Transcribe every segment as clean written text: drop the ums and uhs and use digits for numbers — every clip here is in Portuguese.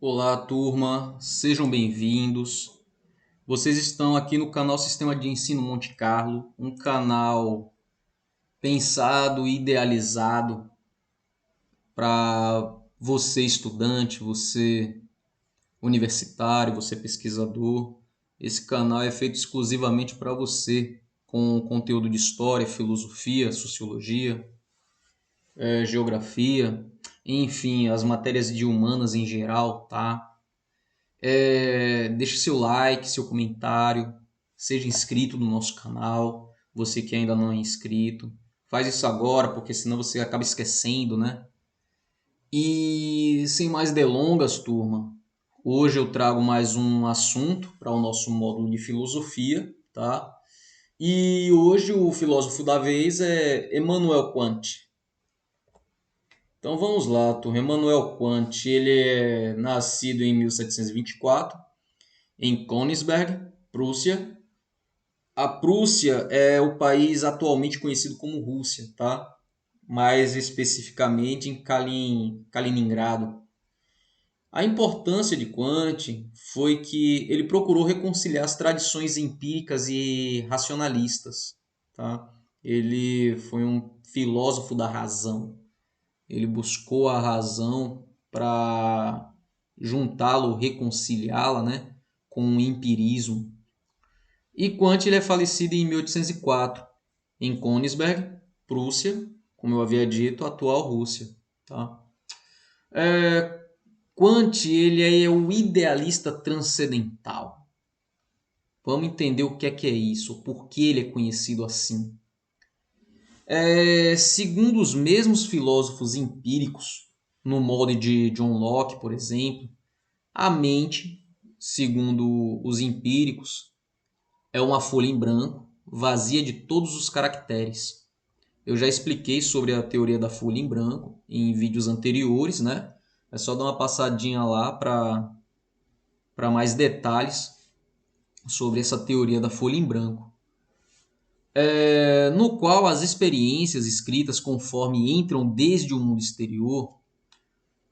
Olá, turma, sejam bem-vindos. Vocês estão aqui no canal Sistema de Ensino Monte Carlo, um canal pensado e idealizado para você estudante, você universitário, você pesquisador. Esse canal é feito exclusivamente para você, com conteúdo de história, filosofia, sociologia, geografia, enfim, as matérias de humanas em geral, tá? Deixe seu like, seu comentário, seja inscrito no nosso canal, você que ainda não é inscrito. Faz isso agora, porque senão você acaba esquecendo, né? E sem mais delongas, turma, hoje eu trago mais um assunto para o nosso módulo de filosofia, tá? E hoje o filósofo da vez é Emmanuel Kant. Então vamos lá, turma. Emmanuel Kant, ele é nascido em 1724 em Königsberg, Prússia. A Prússia é o país atualmente conhecido como Rússia, tá? Mais especificamente em Kaliningrado. A importância de Kant foi que ele procurou reconciliar as tradições empíricas e racionalistas, tá? Ele foi um filósofo da razão. Ele buscou a razão para juntá-la, reconciliá-la, né, com o empirismo. E Quant ele é falecido em 1804, em Königsberg, Prússia, como eu havia dito, atual Rússia. Tá? Quant ele é o idealista transcendental. Vamos entender o que é isso, por que ele é conhecido assim. Segundo os mesmos filósofos empíricos, no molde de John Locke, por exemplo, a mente, segundo os empíricos, é uma folha em branco, vazia de todos os caracteres. Eu já expliquei sobre a teoria da folha em branco em vídeos anteriores, né? É só dar uma passadinha lá para mais detalhes sobre essa teoria da folha em branco. No qual as experiências escritas conforme entram desde o mundo exterior,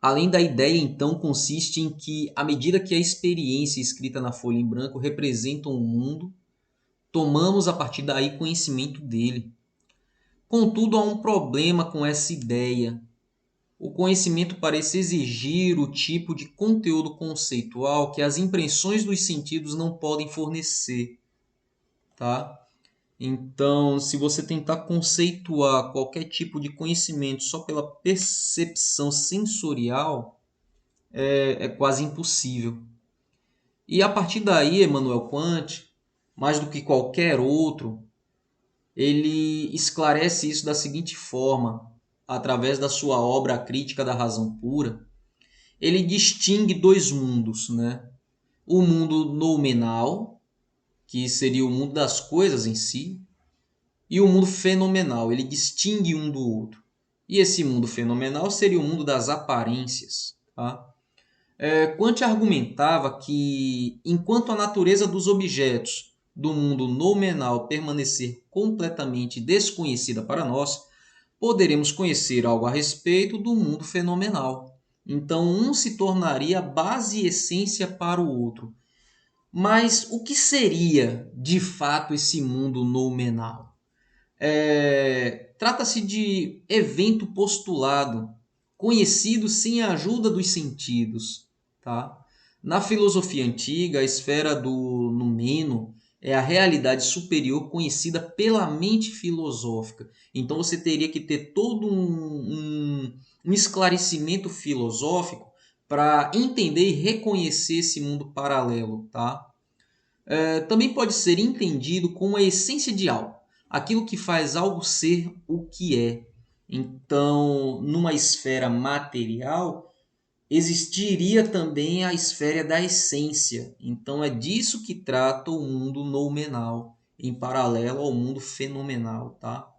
além da ideia então consiste em que, à medida que a experiência escrita na folha em branco representa um mundo, tomamos a partir daí conhecimento dele. Contudo, há um problema com essa ideia. O conhecimento parece exigir o tipo de conteúdo conceitual que as impressões dos sentidos não podem fornecer, tá? Então, se você tentar conceituar qualquer tipo de conhecimento só pela percepção sensorial, é quase impossível. E a partir daí, Emmanuel Kant, mais do que qualquer outro, ele esclarece isso da seguinte forma, através da sua obra A Crítica da Razão Pura. Ele distingue dois mundos, né? O mundo noumenal, que seria o mundo das coisas em si, e o mundo fenomenal. Ele distingue um do outro. E esse mundo fenomenal seria o mundo das aparências. Tá? Kant argumentava que, enquanto a natureza dos objetos do mundo noumenal permanecer completamente desconhecida para nós, poderemos conhecer algo a respeito do mundo fenomenal. Então, um se tornaria base e essência para o outro. Mas o que seria, de fato, esse mundo noumenal? Trata-se de evento postulado, conhecido sem a ajuda dos sentidos. Tá? Na filosofia antiga, a esfera do noumeno é a realidade superior conhecida pela mente filosófica. Então você teria que ter todo um esclarecimento filosófico para entender e reconhecer esse mundo paralelo. Tá? Também pode ser entendido como a essência de algo, aquilo que faz algo ser o que é. Então, numa esfera material, existiria também a esfera da essência. Então, é disso que trata o mundo noumenal, em paralelo ao mundo fenomenal. Tá?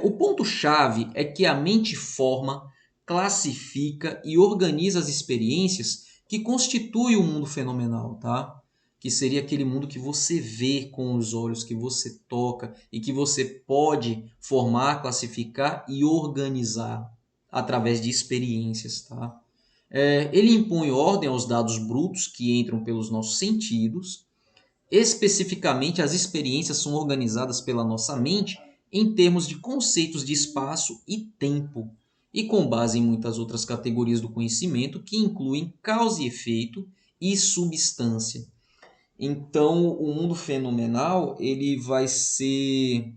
O ponto-chave é que a mente forma, classifica e organiza as experiências que constituem o mundo fenomenal, tá? Que seria aquele mundo que você vê com os olhos, que você toca e que você pode formar, classificar e organizar através de experiências, tá? Ele impõe ordem aos dados brutos que entram pelos nossos sentidos. Especificamente, as experiências são organizadas pela nossa mente em termos de conceitos de espaço e tempo, e com base em muitas outras categorias do conhecimento que incluem causa e efeito e substância. Então, o mundo fenomenal ele vai ser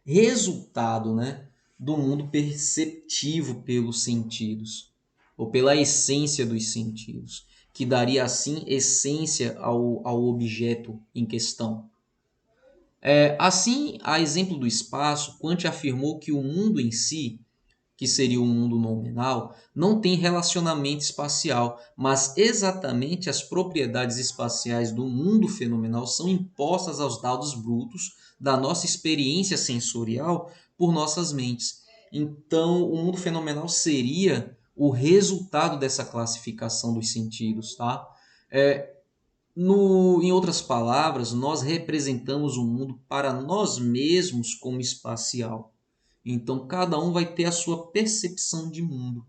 resultado, né, do mundo perceptivo pelos sentidos, ou pela essência dos sentidos, que daria assim essência ao objeto em questão. Assim, a exemplo do espaço, Kant afirmou que o mundo em si, que seria o mundo nominal, não tem relacionamento espacial, mas exatamente as propriedades espaciais do mundo fenomenal são impostas aos dados brutos da nossa experiência sensorial por nossas mentes. Então, o mundo fenomenal seria o resultado dessa classificação dos sentidos, tá? Em outras palavras, nós representamos o mundo para nós mesmos como espacial. Então, cada um vai ter a sua percepção de mundo.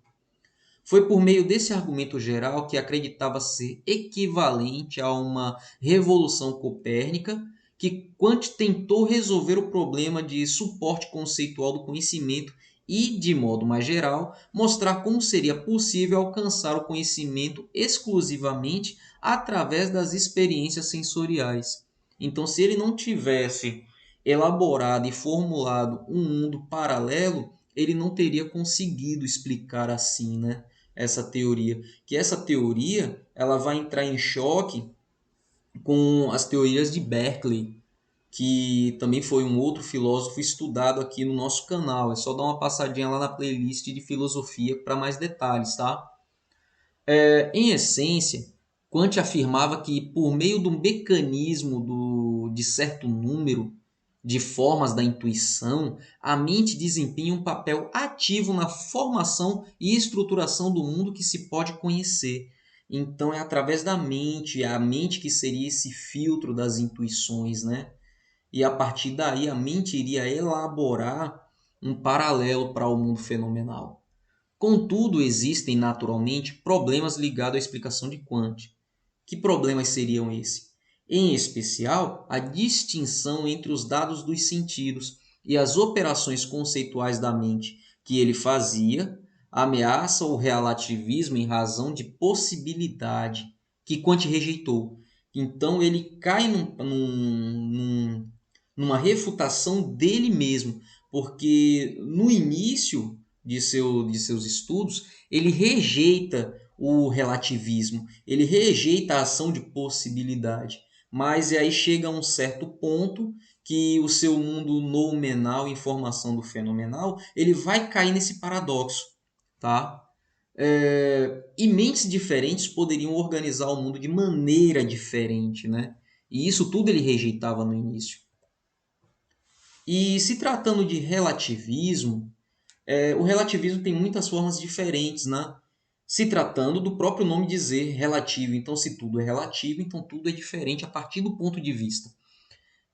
Foi por meio desse argumento geral que acreditava ser equivalente a uma revolução copérnica que Kant tentou resolver o problema de suporte conceitual do conhecimento e, de modo mais geral, mostrar como seria possível alcançar o conhecimento exclusivamente através das experiências sensoriais. Então, se ele não tivesse elaborado e formulado um mundo paralelo, ele não teria conseguido explicar assim, né? Essa teoria, que essa teoria ela vai entrar em choque com as teorias de Berkeley, que também foi um outro filósofo estudado aqui no nosso canal. É só dar uma passadinha lá na playlist de filosofia para mais detalhes, tá? Em essência, Kant afirmava que por meio do mecanismo de certo número de formas da intuição, a mente desempenha um papel ativo na formação e estruturação do mundo que se pode conhecer. Então é através da mente, é a mente que seria esse filtro das intuições, né? E a partir daí a mente iria elaborar um paralelo para o mundo fenomenal. Contudo, existem naturalmente problemas ligados à explicação de Quant. Que problemas seriam esses? Em especial, a distinção entre os dados dos sentidos e as operações conceituais da mente que ele fazia ameaça o relativismo em razão de possibilidade, que Quant rejeitou. Então ele cai numa refutação dele mesmo, porque no início de seus estudos, ele rejeita o relativismo, ele rejeita a ação de possibilidade. Mas aí chega a um certo ponto que o seu mundo noumenal, informação do fenomenal, ele vai cair nesse paradoxo, tá? E mentes diferentes poderiam organizar o mundo de maneira diferente, né? E isso tudo ele rejeitava no início. E se tratando de relativismo, o relativismo tem muitas formas diferentes, né? Se tratando do próprio nome dizer relativo. Então, se tudo é relativo, então tudo é diferente a partir do ponto de vista.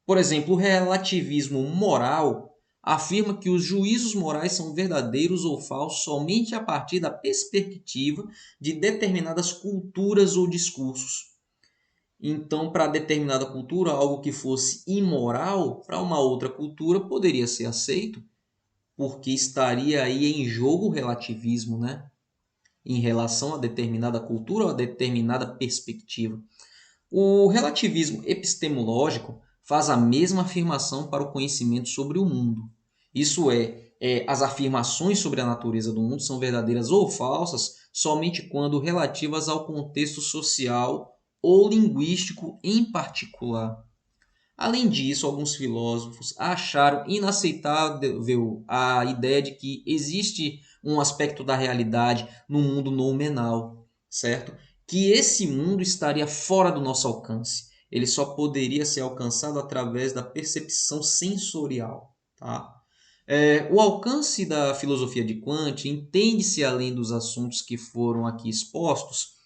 Por exemplo, o relativismo moral afirma que os juízos morais são verdadeiros ou falsos somente a partir da perspectiva de determinadas culturas ou discursos. Então, para determinada cultura, algo que fosse imoral, para uma outra cultura poderia ser aceito, porque estaria aí em jogo o relativismo, né? Em relação a determinada cultura ou a determinada perspectiva. O relativismo epistemológico faz a mesma afirmação para o conhecimento sobre o mundo. Isso as afirmações sobre a natureza do mundo são verdadeiras ou falsas somente quando relativas ao contexto social ou linguístico em particular. Além disso, alguns filósofos acharam inaceitável a ideia de que existe um aspecto da realidade no mundo noumenal, certo? Que esse mundo estaria fora do nosso alcance. Ele só poderia ser alcançado através da percepção sensorial, tá? O alcance da filosofia de Kant entende-se além dos assuntos que foram aqui expostos.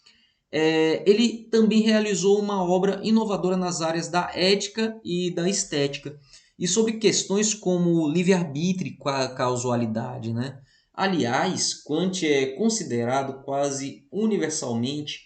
Ele também realizou uma obra inovadora nas áreas da ética e da estética, e sobre questões como livre-arbítrio e causalidade, né? Aliás, Kant é considerado quase universalmente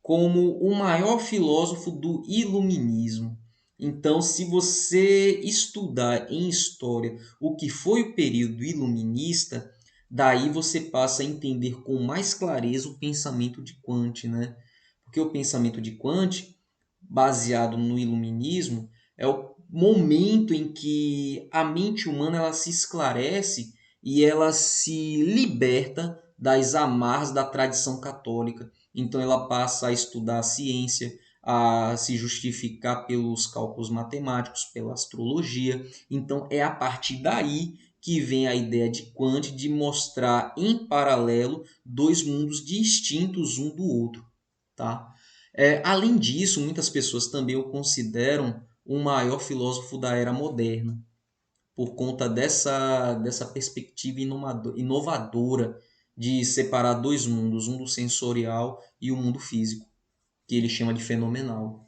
como o maior filósofo do iluminismo. Então, se você estudar em história o que foi o período iluminista, daí você passa a entender com mais clareza o pensamento de Kant, né? Porque o pensamento de Kant, baseado no iluminismo, é o momento em que a mente humana ela se esclarece e ela se liberta das amarras da tradição católica. Então ela passa a estudar a ciência, a se justificar pelos cálculos matemáticos, pela astrologia. Então é a partir daí que vem a ideia de Kant de mostrar em paralelo dois mundos distintos um do outro, tá? Além disso, muitas pessoas também o consideram o maior filósofo da era moderna, por conta dessa perspectiva inovadora de separar dois mundos, um do sensorial e o mundo físico, que ele chama de fenomenal.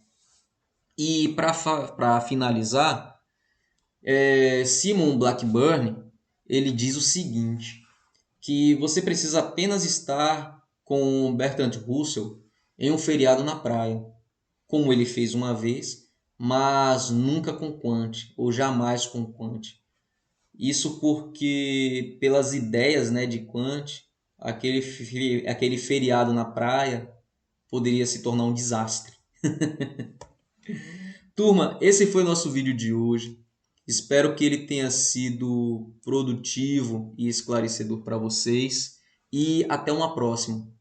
E para finalizar, Simon Blackburn ele diz o seguinte, que você precisa apenas estar com Bertrand Russell em um feriado na praia, como ele fez uma vez, mas nunca com Kant, ou jamais com Kant. Isso porque, pelas ideias, né, de Kant, aquele feriado na praia poderia se tornar um desastre. Turma, esse foi o nosso vídeo de hoje. Espero que ele tenha sido produtivo e esclarecedor para vocês. E até uma próxima.